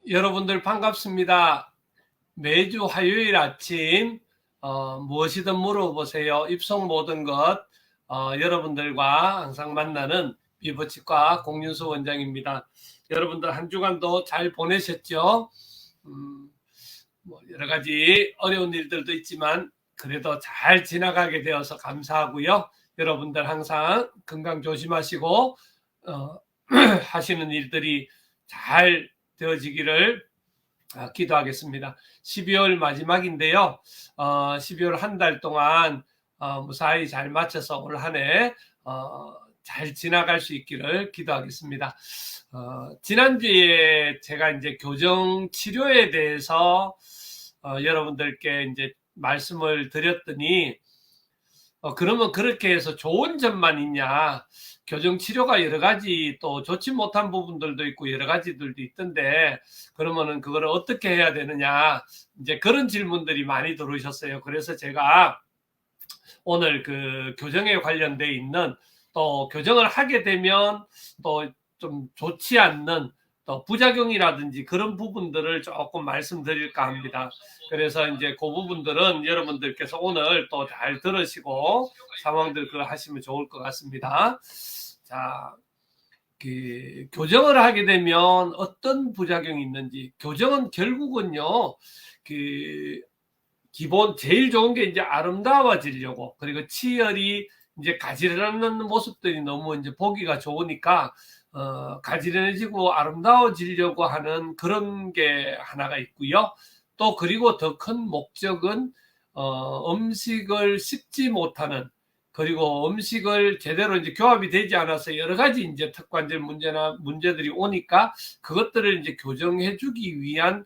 여러분들 반갑습니다. 매주 화요일 아침 무엇이든 물어보세요. 입속 모든 것 여러분들과 항상 만나는 피부치과 공윤수 원장입니다. 여러분들 한 주간도 잘 보내셨죠? 뭐 여러 가지 어려운 일들도 있지만 그래도 잘 지나가게 되어서 감사하고요. 여러분들 항상 건강 조심하시고 하시는 일들이 잘 되어지기를 기도하겠습니다. 12월 마지막인데요. 12월 한 달 동안 무사히 잘 마쳐서 올 한 해 잘 지나갈 수 있기를 기도하겠습니다. 지난주에 제가 이제 교정 치료에 대해서 여러분들께 이제 말씀을 드렸더니 그러면 그렇게 해서 좋은 점만 있냐? 교정 치료가 여러 가지 또 좋지 못한 부분들도 있고 여러 가지들도 있던데 그러면은 그거를 어떻게 해야 되느냐? 이제 그런 질문들이 많이 들어오셨어요. 그래서 제가 오늘 그 교정에 관련돼 있는 또 교정을 하게 되면 또 좀 좋지 않는 또 부작용이라든지 그런 부분들을 조금 말씀드릴까 합니다. 그래서 이제 그 부분들은 여러분들께서 오늘 또 잘 들으시고 상황들 그거 하시면 좋을 것 같습니다. 자, 그 교정을 하게 되면 어떤 부작용이 있는지, 교정은 결국은요, 그 기본 제일 좋은 게 이제 아름다워지려고, 그리고 치열이 이제 가지런한 모습들이 너무 이제 보기가 좋으니까 가지런해지고 아름다워지려고 하는 그런 게 하나가 있고요. 또 그리고 더 큰 목적은 음식을 씹지 못하는, 그리고 음식을 제대로 이제 교합이 되지 않아서 여러 가지 이제 턱관절 문제나 문제들이 오니까 그것들을 이제 교정해주기 위한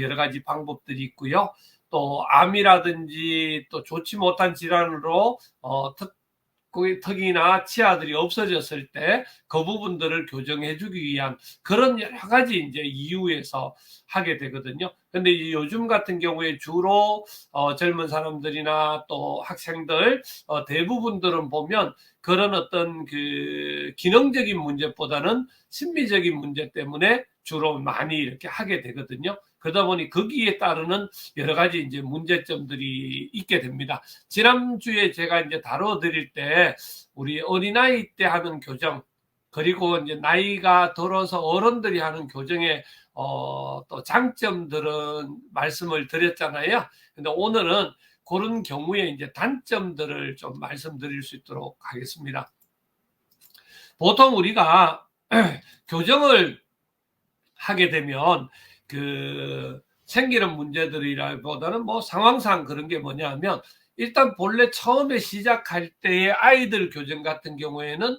여러 가지 방법들이 있고요. 또 암이라든지 또 좋지 못한 질환으로 턱이나 치아들이 없어졌을 때 그 부분들을 교정해주기 위한 그런 여러 가지 이제 이유에서 하게 되거든요. 근데 요즘 같은 경우에 주로 젊은 사람들이나 또 학생들 대부분들은 보면 그런 어떤 그 기능적인 문제보다는 심리적인 문제 때문에 주로 많이 이렇게 하게 되거든요. 그러다 보니 거기에 따르는 여러 가지 이제 문제점들이 있게 됩니다. 지난주에 제가 이제 다뤄드릴 때 우리 어린아이 때 하는 교정, 그리고 이제 나이가 들어서 어른들이 하는 교정의 또 장점들은 말씀을 드렸잖아요. 근데 오늘은 그런 경우에 이제 단점들을 좀 말씀드릴 수 있도록 하겠습니다. 보통 우리가 교정을 하게 되면 그 생기는 문제들이라기보다는 뭐 상황상 그런 게 뭐냐면 일단 본래 처음에 시작할 때의 아이들 교정 같은 경우에는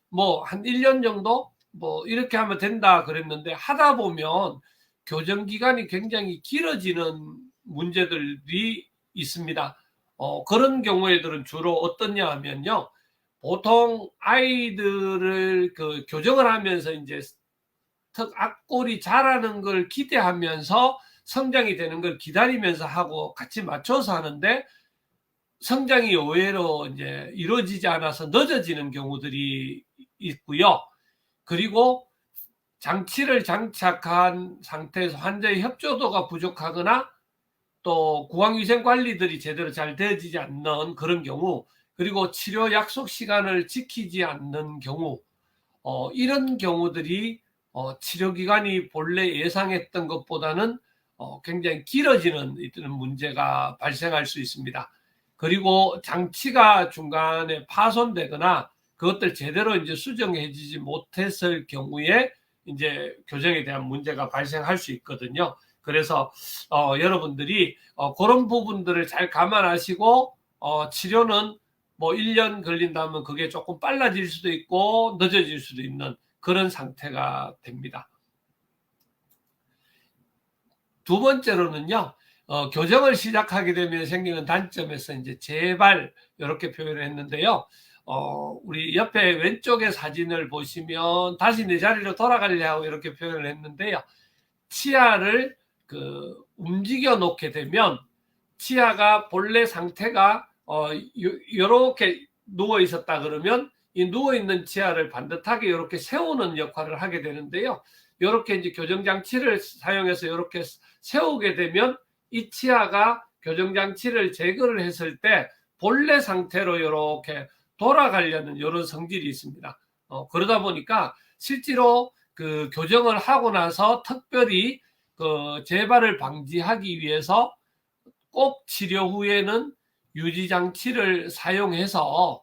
뭐 한 1년 정도 뭐 이렇게 하면 된다 그랬는데 하다 보면 교정 기간이 굉장히 길어지는 문제들이 있습니다. 그런 경우에들은 주로 어떠냐 하면요. 보통 아이들을 그 교정을 하면서 이제 턱 앞골이 자라는 걸 기대하면서 성장이 되는 걸 기다리면서 하고 같이 맞춰서 하는데 성장이 의외로 이제 이루어지지 않아서 늦어지는 경우들이 있고요. 그리고 장치를 장착한 상태에서 환자의 협조도가 부족하거나 또 구강위생 관리들이 제대로 잘 되어지지 않는 그런 경우, 그리고 치료 약속 시간을 지키지 않는 경우, 이런 경우들이 치료 기간이 본래 예상했던 것보다는 굉장히 길어지는 이런 문제가 발생할 수 있습니다. 그리고 장치가 중간에 파손되거나 그것들 제대로 이제 수정해지지 못했을 경우에 이제 교정에 대한 문제가 발생할 수 있거든요. 그래서 여러분들이 그런 부분들을 잘 감안하시고 치료는 뭐 1년 걸린다면 그게 조금 빨라질 수도 있고 늦어질 수도 있는 그런 상태가 됩니다. 두 번째로는요, 교정을 시작하게 되면 생기는 단점에서 이제 재발 이렇게 표현을 했는데요. 우리 옆에 왼쪽의 사진을 보시면 다시 내 자리로 돌아가려고 이렇게 표현을 했는데요. 치아를 그 움직여 놓게 되면 치아가 본래 상태가 이렇게 누워 있었다 그러면 이 누워있는 치아를 반듯하게 이렇게 세우는 역할을 하게 되는데요. 이렇게 이제 교정장치를 사용해서 이렇게 세우게 되면 이 치아가 교정장치를 제거를 했을 때 본래 상태로 이렇게 돌아가려는 이런 성질이 있습니다. 그러다 보니까 실제로 그 교정을 하고 나서 특별히 그 재발을 방지하기 위해서 꼭 치료 후에는 유지장치를 사용해서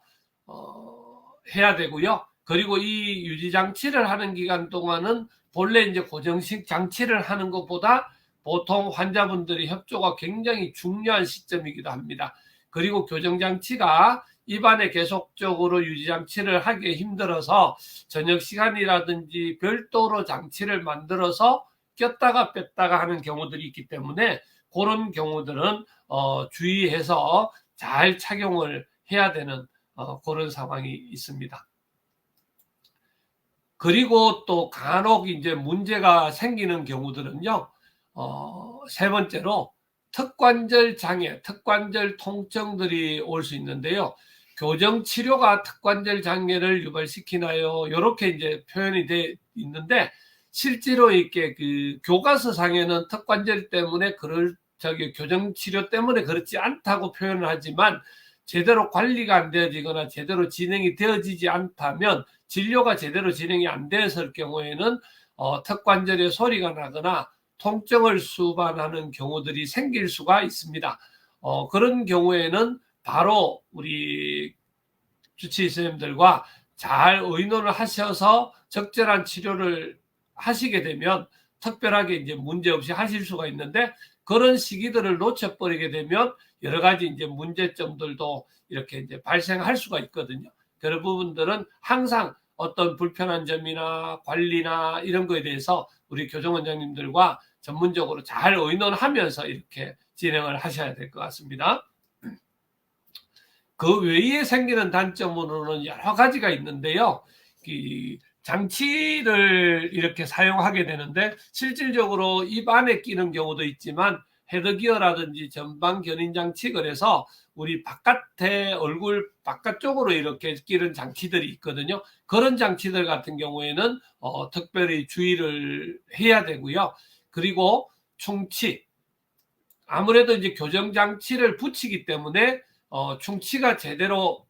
해야 되고요. 그리고 이 유지장치를 하는 기간 동안은 본래 이제 고정식 장치를 하는 것보다 보통 환자분들이 협조가 굉장히 중요한 시점이기도 합니다. 그리고 교정장치가 입안에 계속적으로 유지장치를 하기 힘들어서 저녁 시간이라든지 별도로 장치를 만들어서 꼈다가 뺐다가 하는 경우들이 있기 때문에 그런 경우들은 주의해서 잘 착용을 해야 되는 그런 상황이 있습니다. 그리고 또 간혹 이제 문제가 생기는 경우들은요, 세 번째로 특관절 장애, 특관절 통증들이 올 수 있는데요. 교정 치료가 특관절 장애를 유발시키나요? 이렇게 이제 표현이 돼 있는데, 실제로 이렇게 그 교과서상에는 특관절 때문에 교정 치료 때문에 그렇지 않다고 표현을 하지만, 제대로 관리가 안 되어지거나 제대로 진행이 되어지지 않다면, 진료가 제대로 진행이 안 됐을 경우에는 턱관절에 소리가 나거나 통증을 수반하는 경우들이 생길 수가 있습니다. 그런 경우에는 바로 우리 주치의 선생님들과 잘 의논을 하셔서 적절한 치료를 하시게 되면 특별하게 이제 문제 없이 하실 수가 있는데, 그런 시기들을 놓쳐버리게 되면 여러 가지 이제 문제점들도 이렇게 이제 발생할 수가 있거든요. 그런 부분들은 항상 어떤 불편한 점이나 관리나 이런 거에 대해서 우리 교정원장님들과 전문적으로 잘 의논하면서 이렇게 진행을 하셔야 될 것 같습니다. 그 외에 생기는 단점으로는 여러 가지가 있는데요. 장치를 이렇게 사용하게 되는데 실질적으로 입 안에 끼는 경우도 있지만 헤드기어라든지 전방 견인 장치, 그래서 우리 바깥에 얼굴 바깥쪽으로 이렇게 끼는 장치들이 있거든요. 그런 장치들 같은 경우에는 특별히 주의를 해야 되고요. 그리고 충치, 아무래도 이제 교정 장치를 붙이기 때문에 충치가 제대로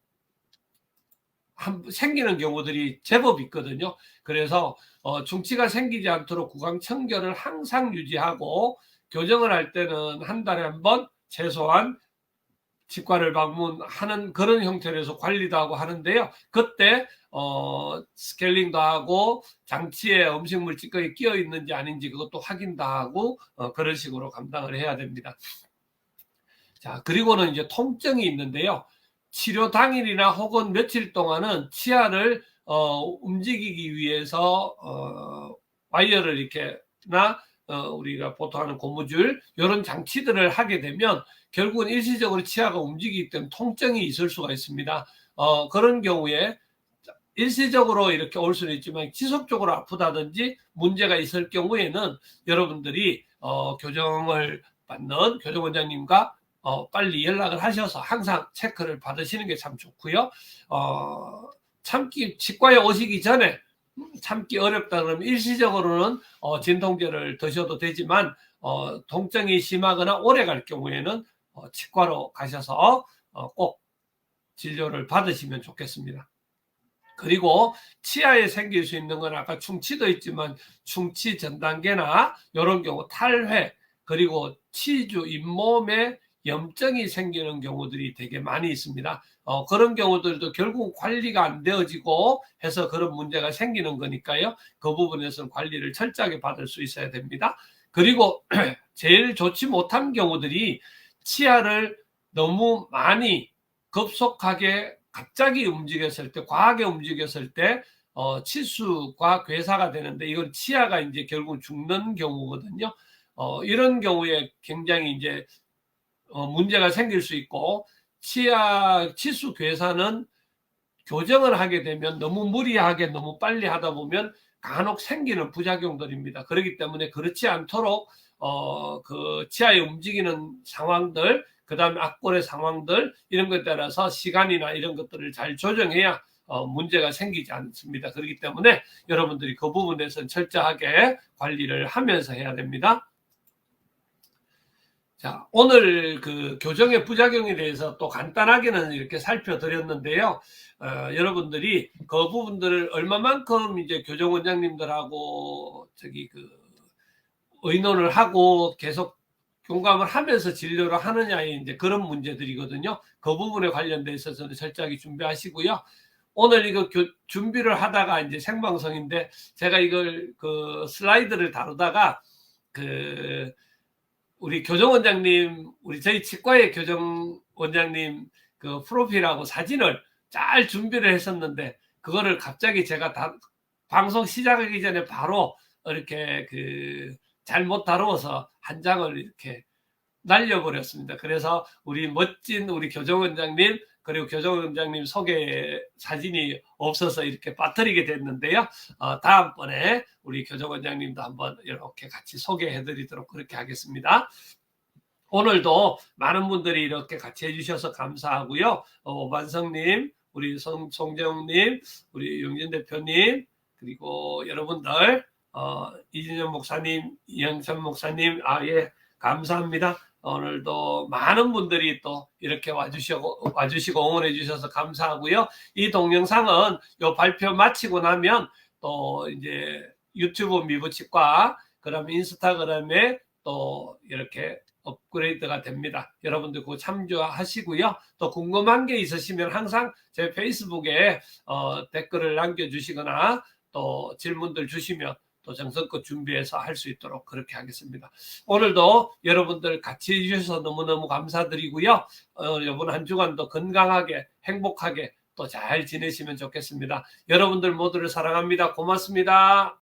생기는 경우들이 제법 있거든요. 그래서 충치가 생기지 않도록 구강 청결을 항상 유지하고, 교정을 할 때는 한 달에 한 번 최소한 치과를 방문하는 그런 형태로 해서 관리도 하고 하는데요. 그때 스케일링도 하고 장치에 음식물 찌꺼기 끼어 있는지 아닌지 그것도 확인도 하고 그런 식으로 감당을 해야 됩니다. 자, 그리고는 이제 통증이 있는데요. 치료 당일이나 혹은 며칠 동안은 치아를 움직이기 위해서 와이어를 이렇게나 우리가 보통 하는 고무줄 이런 장치들을 하게 되면 결국은 일시적으로 치아가 움직이기 때문에 통증이 있을 수가 있습니다. 그런 경우에 일시적으로 이렇게 올 수는 있지만 지속적으로 아프다든지 문제가 있을 경우에는 여러분들이 교정을 받는 교정원장님과 빨리 연락을 하셔서 항상 체크를 받으시는 게 참 좋고요. 치과에 오시기 전에 참기 어렵다 그러면 일시적으로는 진통제를 드셔도 되지만 통증이 심하거나 오래 갈 경우에는 치과로 가셔서 꼭 진료를 받으시면 좋겠습니다. 그리고 치아에 생길 수 있는 건 아까 충치도 있지만 충치 전 단계나 이런 경우 탈회, 그리고 치주, 잇몸에 염증이 생기는 경우들이 되게 많이 있습니다. 그런 경우들도 결국 관리가 안 되어지고 해서 그런 문제가 생기는 거니까요. 그 부분에서는 관리를 철저하게 받을 수 있어야 됩니다. 그리고 제일 좋지 못한 경우들이 치아를 너무 많이 급속하게 갑자기 움직였을 때, 과하게 움직였을 때 치수가 괴사가 되는데, 이건 치아가 이제 결국 죽는 경우거든요. 이런 경우에 굉장히 이제 문제가 생길 수 있고, 치수 괴사는 교정을 하게 되면 너무 무리하게 너무 빨리 하다 보면 간혹 생기는 부작용들입니다. 그렇기 때문에 그렇지 않도록 그 치아의 움직이는 상황들, 그 다음에 악골의 상황들, 이런 것에 따라서 시간이나 이런 것들을 잘 조정해야 문제가 생기지 않습니다. 그렇기 때문에 여러분들이 그 부분에서는 철저하게 관리를 하면서 해야 됩니다. 자, 오늘 그 교정의 부작용에 대해서 또 간단하게는 이렇게 살펴드렸는데요. 여러분들이 그 부분들을 얼마만큼 이제 교정원장님들하고 의논을 하고 계속 공감을 하면서 진료를 하느냐의 이제 그런 문제들이거든요. 그 부분에 관련돼 있어서는 철저하게 준비하시고요. 오늘 이거 준비를 하다가 이제 생방송인데 제가 이걸 그 슬라이드를 다루다가 우리 교정원장님, 저희 치과의 교정원장님 그 프로필하고 사진을 잘 준비를 했었는데, 그거를 갑자기 제가 방송 시작하기 전에 바로 이렇게 잘못 다루어서 한 장을 이렇게 날려버렸습니다. 그래서 멋진 우리 교정원장님, 그리고 교정원장님 소개 사진이 없어서 이렇게 빠뜨리게 됐는데요. 다음번에 우리 교정원장님도 한번 이렇게 같이 소개해 드리도록 그렇게 하겠습니다. 오늘도 많은 분들이 이렇게 같이 해주셔서 감사하고요. 오반성님, 우리 송재웅님, 우리 용진 대표님, 그리고 여러분들, 이진영 목사님, 이영찬 목사님, 감사합니다. 오늘도 많은 분들이 또 이렇게 와주시고 응원해 주셔서 감사하고요. 이 동영상은 요 발표 마치고 나면 또 이제 유튜브 미부치과, 그다음에 인스타그램에 또 이렇게 업그레이드가 됩니다. 여러분들 그거 참조하시고요. 또 궁금한 게 있으시면 항상 제 페이스북에 댓글을 남겨주시거나 또 질문들 주시면 또 정성껏 준비해서 할 수 있도록 그렇게 하겠습니다. 오늘도 여러분들 같이 해주셔서 너무너무 감사드리고요. 이번 한 주간도 건강하게 행복하게 또 잘 지내시면 좋겠습니다. 여러분들 모두를 사랑합니다. 고맙습니다.